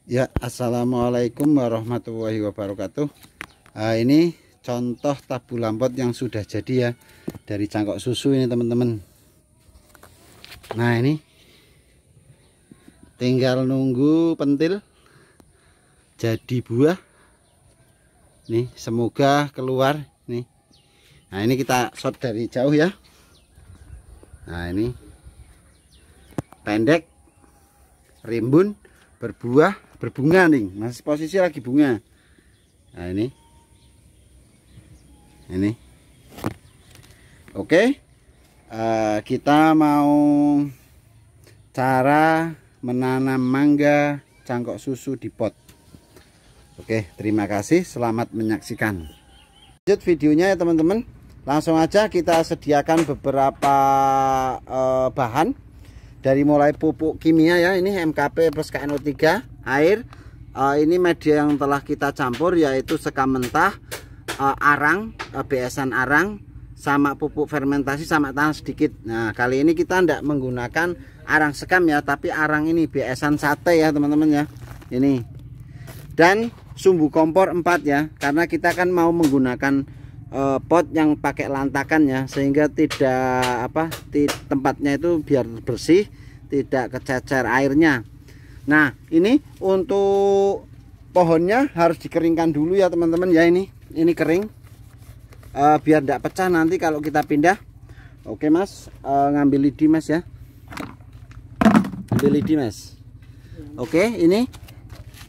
Ya, assalamualaikum warahmatullahi wabarakatuh. Ini contoh tabu lampot yang sudah jadi ya, dari cangkok susu ini teman-teman. Nah, ini tinggal nunggu pentil jadi buah nih, semoga keluar nih. Nah, ini kita shot dari jauh ya. Nah, ini pendek, rimbun, berbuah, berbunga nih, masih posisi lagi bunga. Nah, ini oke. Kita mau cara menanam mangga cangkok susu di pot. Oke, terima kasih, selamat menyaksikan. Lanjut videonya ya teman-teman. Langsung aja kita sediakan beberapa bahan. Dari mulai pupuk kimia ya, ini MKP plus KNO3, air, ini media yang telah kita campur yaitu sekam mentah, arang, besan arang, sama pupuk fermentasi sama tanah sedikit. Nah, kali ini kita tidak menggunakan arang sekam ya, tapi arang ini besan sate ya teman-teman ya. Ini. Dan sumbu kompor 4 ya, karena kita kan mau menggunakan pot yang pakai lantakan ya, sehingga tidak tempatnya itu biar bersih, tidak kecacar airnya. Nah, ini untuk pohonnya harus dikeringkan dulu ya teman-teman ya. Ini kering biar tidak pecah nanti kalau kita pindah. Oke mas, ngambil lidi mas ya, ambil lidi mas. Oke, ini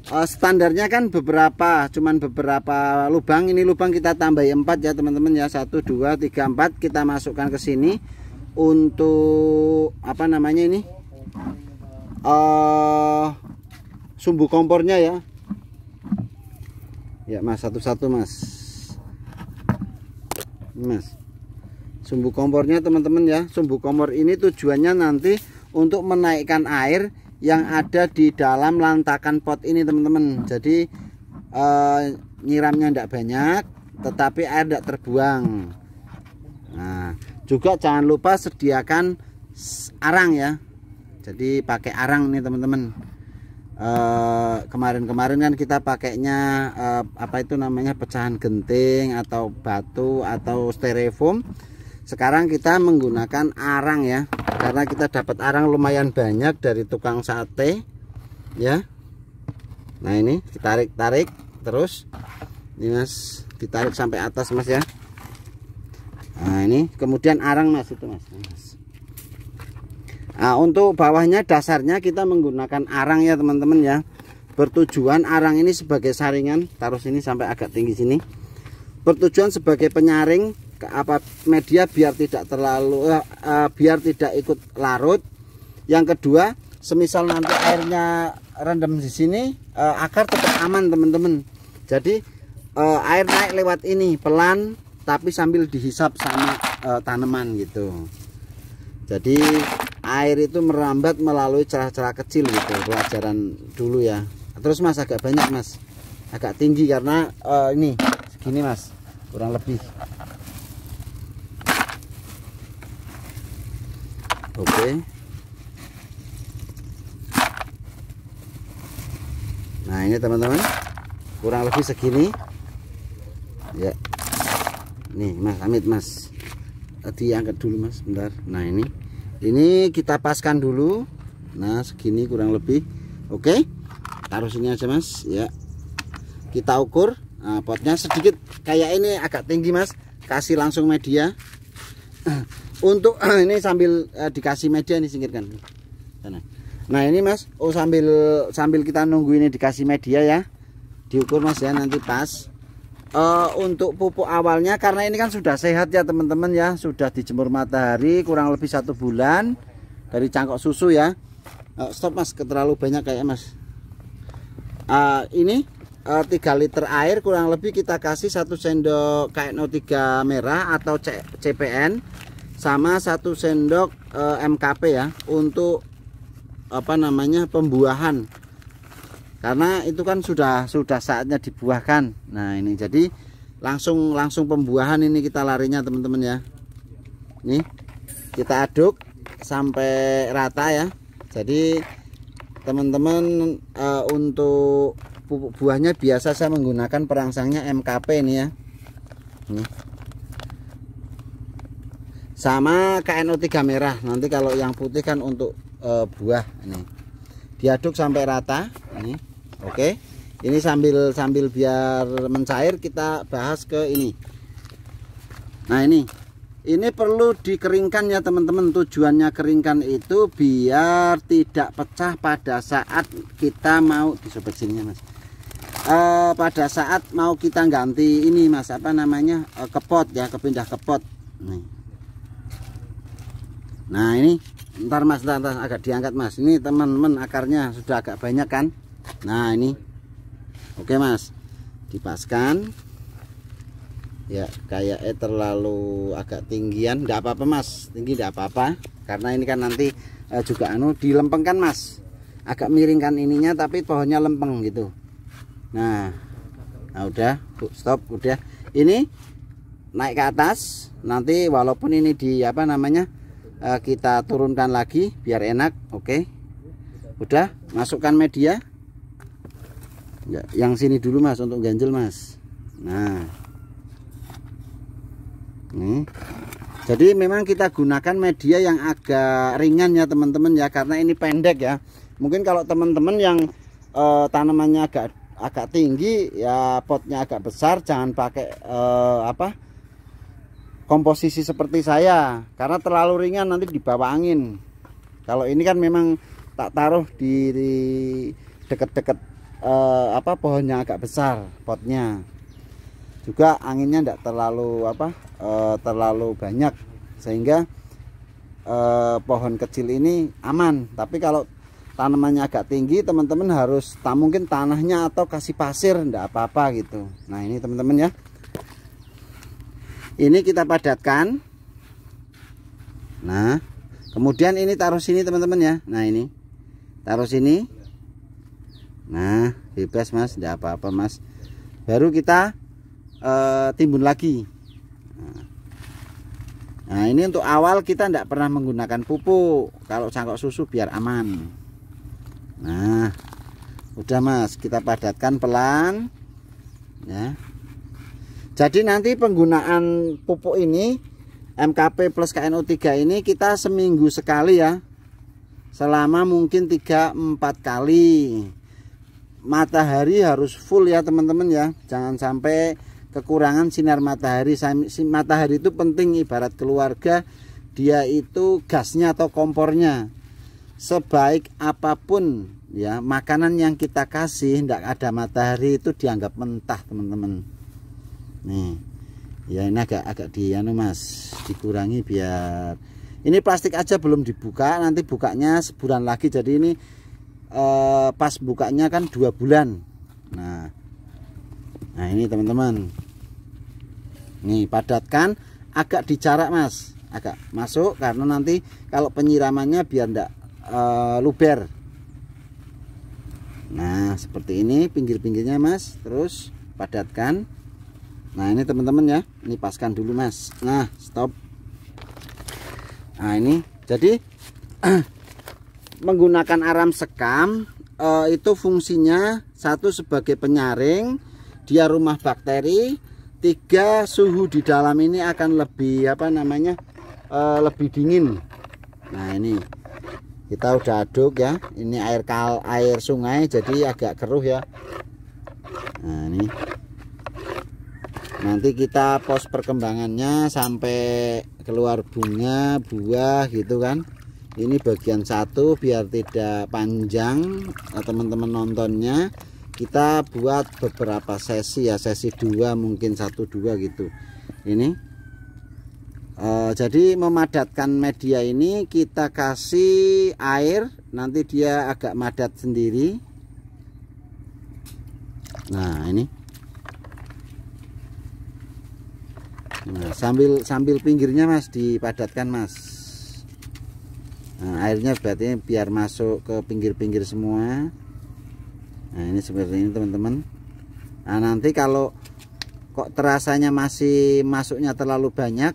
standarnya kan cuman beberapa lubang. Ini lubang kita tambahi 4 ya teman-teman ya, 1 2 3 4 kita masukkan ke sini untuk ini sumbu kompornya ya. Ya mas, satu-satu mas. Ini mas, sumbu kompornya teman-teman ya. Sumbu kompor ini tujuannya nanti untuk menaikkan air yang ada di dalam lantakan pot ini teman-teman. Jadi nyiramnya tidak banyak, tetapi air tidak terbuang. Nah, juga jangan lupa sediakan arang ya. Jadi pakai arang nih teman-teman. Kemarin-kemarin kan kita pakainya pecahan genting atau batu atau styrofoam. Sekarang kita menggunakan arang ya, karena kita dapat arang lumayan banyak dari tukang sate ya. Nah, ini ditarik terus ini mas, ditarik sampai atas mas ya. Nah, ini kemudian arang mas, itu mas. Nah, untuk bawahnya dasarnya kita menggunakan arang ya teman-teman ya. Bertujuan arang ini sebagai saringan, taruh sini sampai agak tinggi sini. Bertujuan sebagai penyaring media biar tidak biar tidak ikut larut. Yang kedua, semisal nanti airnya rendam di sini, akar tetap aman teman-teman. Jadi air naik lewat ini pelan tapi sambil dihisap sama tanaman gitu. Jadi air itu merambat melalui celah-celah kecil gitu, pelajaran dulu ya. Terus mas agak banyak mas, agak tinggi karena ini segini mas, kurang lebih. Oke. Nah, ini teman-teman, kurang lebih segini ya. Nih mas, amit mas, diangkat dulu mas, bentar. Nah, ini kita paskan dulu. Nah, segini kurang lebih. Oke, taruh sini aja mas ya. Kita ukur. Nah, potnya sedikit kayak ini agak tinggi mas, kasih langsung media. Untuk ini sambil dikasih media nih, singkirkan. Nah, ini mas, sambil kita nunggu ini dikasih media ya, diukur mas ya, nanti pas. Untuk pupuk awalnya, karena ini kan sudah sehat ya teman-teman ya, sudah dijemur matahari kurang lebih 1 bulan dari cangkok susu ya. Stop mas, terlalu banyak kayak mas. Ini 3 liter air kurang lebih kita kasih 1 sendok KNO3 merah atau CPN sama 1 sendok MKP ya, untuk pembuahan, karena itu kan sudah saatnya dibuahkan. Nah, ini jadi langsung pembuahan ini kita larinya teman-teman ya. Nih kita aduk sampai rata ya. Jadi teman-teman, untuk pupuk buahnya biasa saya menggunakan perangsangnya MKP ini ya. Ini. Sama KNO3 merah. Nanti kalau yang putih kan untuk buah ini. Diaduk sampai rata ini. Oke. Ini sambil biar mencair kita bahas ke ini. Nah, ini perlu dikeringkan ya teman-teman. Tujuannya keringkan itu biar tidak pecah pada saat kita mau disobek sininya Mas. Pada saat mau kita ganti ini Mas, apa namanya, ke pot ya, kepindah ke pot. Nah ini ntar Mas, ntar agak diangkat Mas. Ini teman-teman akarnya sudah agak banyak kan. Nah ini oke Mas, dipaskan ya, kayaknya terlalu agak tinggian, enggak apa-apa Mas, tinggi enggak apa-apa, karena ini kan nanti juga dilempengkan Mas, agak miringkan ininya tapi pohonnya lempeng gitu. Nah udah stop, udah ini naik ke atas. Nanti walaupun ini di apa namanya, kita turunkan lagi biar enak. Oke, udah masukkan media ya, yang sini dulu Mas untuk ganjel Mas. Nah ini jadi memang kita gunakan media yang agak ringan ya teman-teman ya, karena ini pendek ya. Mungkin kalau teman-teman yang tanamannya agak tinggi ya, potnya agak besar, jangan pakai komposisi seperti saya, karena terlalu ringan nanti dibawa angin. Kalau ini kan memang tak taruh di deket-deket pohonnya agak besar, potnya juga anginnya tidak terlalu terlalu banyak, sehingga pohon kecil ini aman. Tapi kalau tanamannya agak tinggi, teman-teman harus mungkin tanahnya atau kasih pasir, tidak apa-apa gitu. Nah ini teman-teman ya, ini kita padatkan. Nah kemudian ini taruh sini teman-teman ya. Nah ini taruh sini. Nah bebas Mas, tidak apa-apa Mas. Baru kita timbun lagi. Nah ini untuk awal kita tidak pernah menggunakan pupuk kalau cangkok susu biar aman. Nah udah Mas, kita padatkan pelan ya. Jadi nanti penggunaan pupuk ini MKP plus KNO3 ini kita seminggu sekali ya, selama mungkin 3-4 kali. Matahari harus full ya teman-teman ya, jangan sampai kekurangan sinar matahari. Matahari itu penting, ibarat keluarga, dia itu gasnya atau kompornya. Sebaik apapun ya makanan yang kita kasih, tidak ada matahari itu dianggap mentah teman-teman. Nih ya, ini agak Mas, dikurangi biar ini plastik aja belum dibuka, nanti bukanya sebulan lagi. Jadi ini pas bukanya kan 2 bulan. Nah ini teman-teman, nih padatkan, agak dijarak Mas, agak masuk, karena nanti kalau penyiramannya biar enggak luber. Nah seperti ini pinggir-pinggirnya Mas, terus padatkan. Nah ini teman-teman ya, ini paskan dulu Mas. Nah stop. Nah ini jadi menggunakan aram sekam itu fungsinya, 1 sebagai penyaring, dia rumah bakteri, 3 suhu di dalam ini akan lebih lebih dingin. Nah ini kita udah aduk ya, ini air sungai jadi agak keruh ya. Nah ini nanti kita pos perkembangannya sampai keluar bunga, buah gitu kan. Ini bagian 1 biar tidak panjang teman-teman nontonnya. Kita buat beberapa sesi ya, sesi 2 mungkin 1-2 gitu. Ini jadi memadatkan media ini kita kasih air, nanti dia agak madat sendiri. Nah ini, nah sambil pinggirnya Mas dipadatkan Mas. Nah airnya berarti biar masuk ke pinggir-pinggir semua. Nah ini seperti ini teman-teman. Nah nanti kalau kok terasanya masih masuknya terlalu banyak,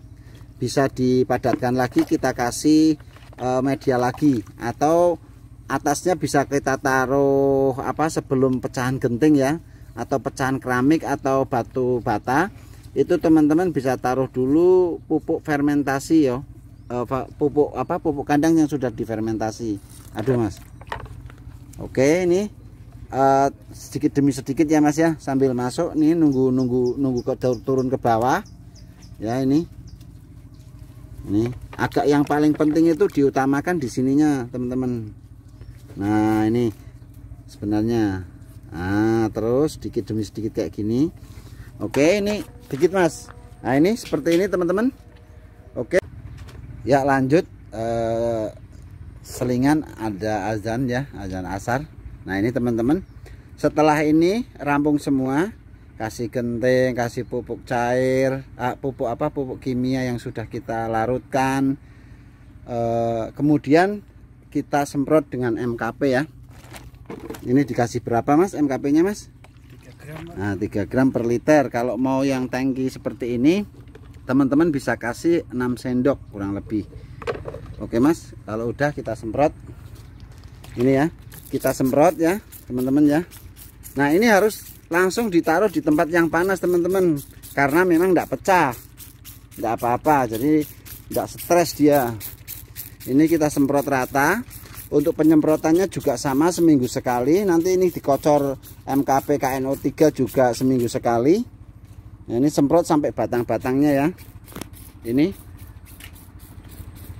bisa dipadatkan lagi, kita kasih media lagi, atau atasnya bisa kita taruh apa sebelum pecahan genting ya, atau pecahan keramik atau batu bata. Itu teman-teman bisa taruh dulu pupuk fermentasi ya, pupuk kandang yang sudah difermentasi. Aduh Mas. Oke, ini sedikit demi sedikit ya Mas ya, sambil masuk nih nunggu turun ke bawah ya. Ini agak yang paling penting itu diutamakan di sininya teman-teman. Nah ini sebenarnya, nah terus sedikit demi sedikit kayak gini. Oke, ini dikit Mas. Nah ini seperti ini teman-teman. Oke ya, lanjut. Selingan ada azan ya, azan asar. Nah ini teman-teman, setelah ini rampung semua, kasih genting, kasih pupuk cair, pupuk kimia yang sudah kita larutkan, kemudian kita semprot dengan MKP ya. Ini dikasih berapa Mas MKP nya Mas? 3 gram. Nah 3 gram per liter. Kalau mau yang tangki seperti ini teman-teman bisa kasih 6 sendok kurang lebih. Oke Mas, kalau udah kita semprot ini ya, kita semprot ya teman-teman ya. Nah ini harus langsung ditaruh di tempat yang panas teman-teman, karena memang tidak pecah, tidak apa-apa, jadi tidak stres dia. Ini kita semprot rata. Untuk penyemprotannya juga sama, seminggu sekali. Nanti ini dikocor MKP KNO3 juga seminggu sekali. Nah, ini semprot sampai batang-batangnya ya. Ini.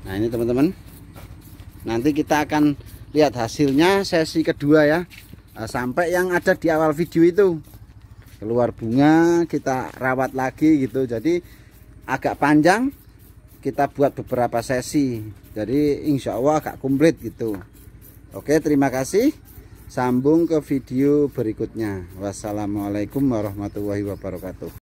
Nah ini teman-teman, nanti kita akan lihat hasilnya sesi kedua ya. Nah, sampai yang ada di awal video itu, keluar bunga, kita rawat lagi gitu. Jadi agak panjang, kita buat beberapa sesi, jadi insya Allah agak komplit gitu. Oke, terima kasih, sambung ke video berikutnya. Wassalamualaikum warahmatullahi wabarakatuh.